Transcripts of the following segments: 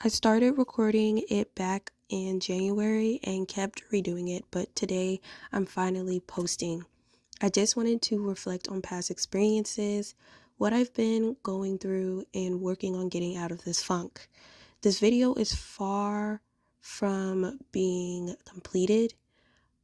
I started recording it back in January and kept redoing it, but today I'm finally posting. I just wanted to reflect on past experiences, what I've been going through, and working on getting out of this funk. This video is far from being completed,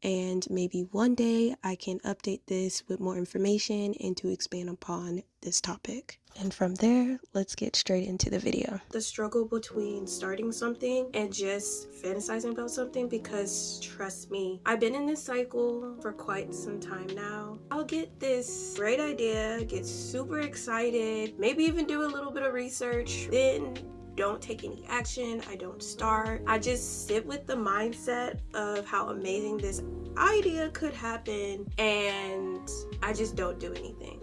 and maybe one day I can update this with more information and to expand upon this topic. And from there, let's get straight into the video. The struggle between starting something and just fantasizing about something, because trust me, I've been in this cycle for quite some time now. I'll get this great idea, get super excited, maybe even do a little bit of research, then don't take any action. I don't start. I just sit with the mindset of how amazing this idea could happen, and I just don't do anything.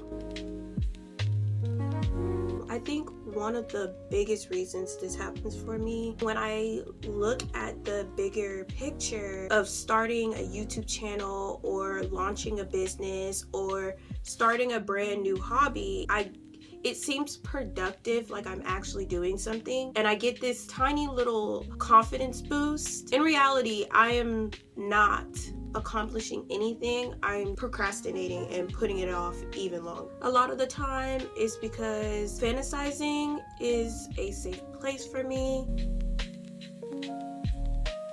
I think one of the biggest reasons this happens for me, when I look at the bigger picture of starting a YouTube channel or launching a business or starting a brand new hobby, it seems productive, like I'm actually doing something, and I get this tiny little confidence boost. In reality, I am not accomplishing anything. I'm procrastinating and putting it off even longer. A lot of the time is because fantasizing is a safe place for me.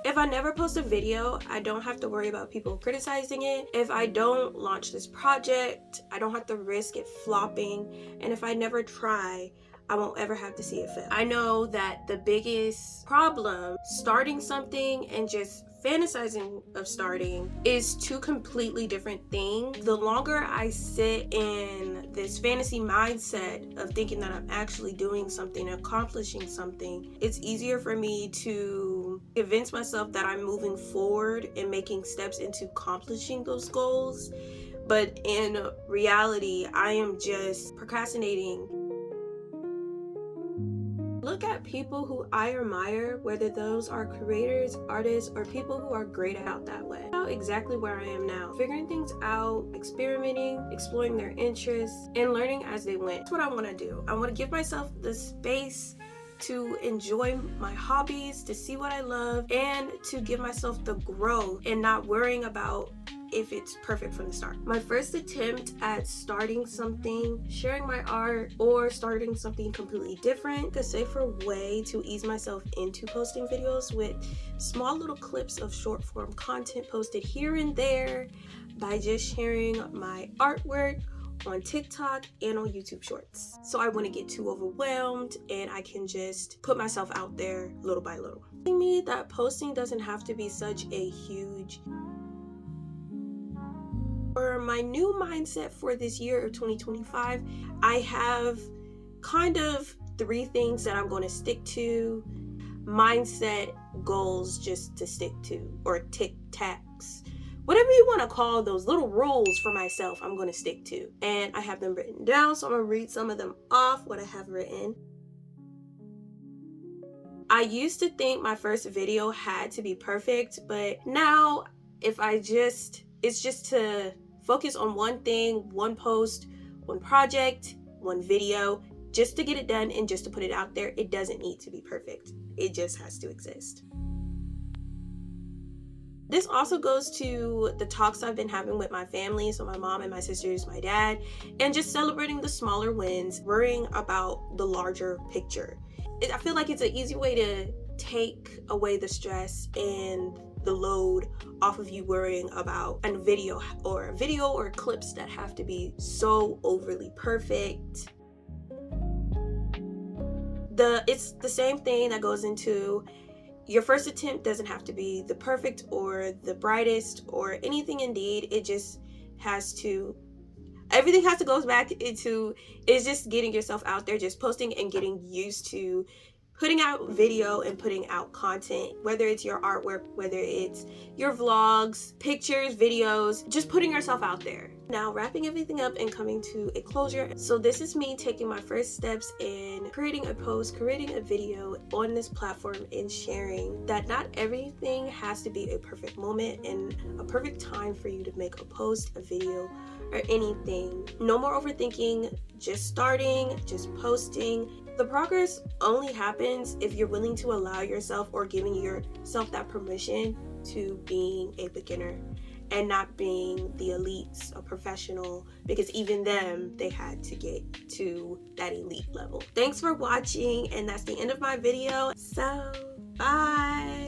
If I never post a video, I don't have to worry about people criticizing it. If I don't launch this project, I don't have to risk it flopping. And if I never try, I won't ever have to see it fail. I know that the biggest problem starting something and just fantasizing of starting is two completely different things. The longer I sit in this fantasy mindset of thinking that I'm actually doing something, accomplishing something, it's easier for me to convince myself that I'm moving forward and making steps into accomplishing those goals. But in reality, I am just procrastinating. Look at people who I admire, whether those are creators, artists, or people who are great out that way. I know exactly where I am now, figuring things out, experimenting, exploring their interests, and learning as they went. That's what I want to do. I want to give myself the space to enjoy my hobbies, to see what I love, and to give myself the growth and not worrying about if it's perfect from the start. My first attempt at starting something, sharing my art, or starting something completely different, a safer way to ease myself into posting videos with small little clips of short form content posted here and there by just sharing my artwork on TikTok and on YouTube Shorts. So I wouldn't get too overwhelmed and I can just put myself out there little by little. Telling me that posting doesn't have to be such a huge. For my new mindset for this year of 2025, I have kind of 3 things that I'm going to stick to. Mindset goals just to stick to, or tic-tacs. Whatever you want to call those little rules for myself, I'm going to stick to. And I have them written down, so I'm going to read some of them off, what I have written. I used to think my first video had to be perfect, but now it's just to focus on one thing, one post, one project, one video, just to get it done and just to put it out there. It doesn't need to be perfect. It just has to exist. This also goes to the talks I've been having with my family, so my mom and my sisters, my dad, and just celebrating the smaller wins, worrying about the larger picture. I feel like it's an easy way to take away the stress and the load off of you worrying about a video or clips that have to be so overly perfect. It's the same thing that goes into your first attempt. Doesn't have to be the perfect or the brightest or anything. Indeed, it just everything has to go back into, it's just getting yourself out there, just posting and getting used to putting out video and putting out content, whether it's your artwork, whether it's your vlogs, pictures, videos, just putting yourself out there. Now, wrapping everything up and coming to a closure. So this is me taking my first steps in creating a post, creating a video on this platform, and sharing that not everything has to be a perfect moment and a perfect time for you to make a post, a video, or anything. No more overthinking, just starting, just posting, The progress only happens if you're willing to allow yourself or giving yourself that permission to being a beginner and not being the elites, a professional, because even them, they had to get to that elite level. Thanks for watching, and that's the end of my video. So, bye.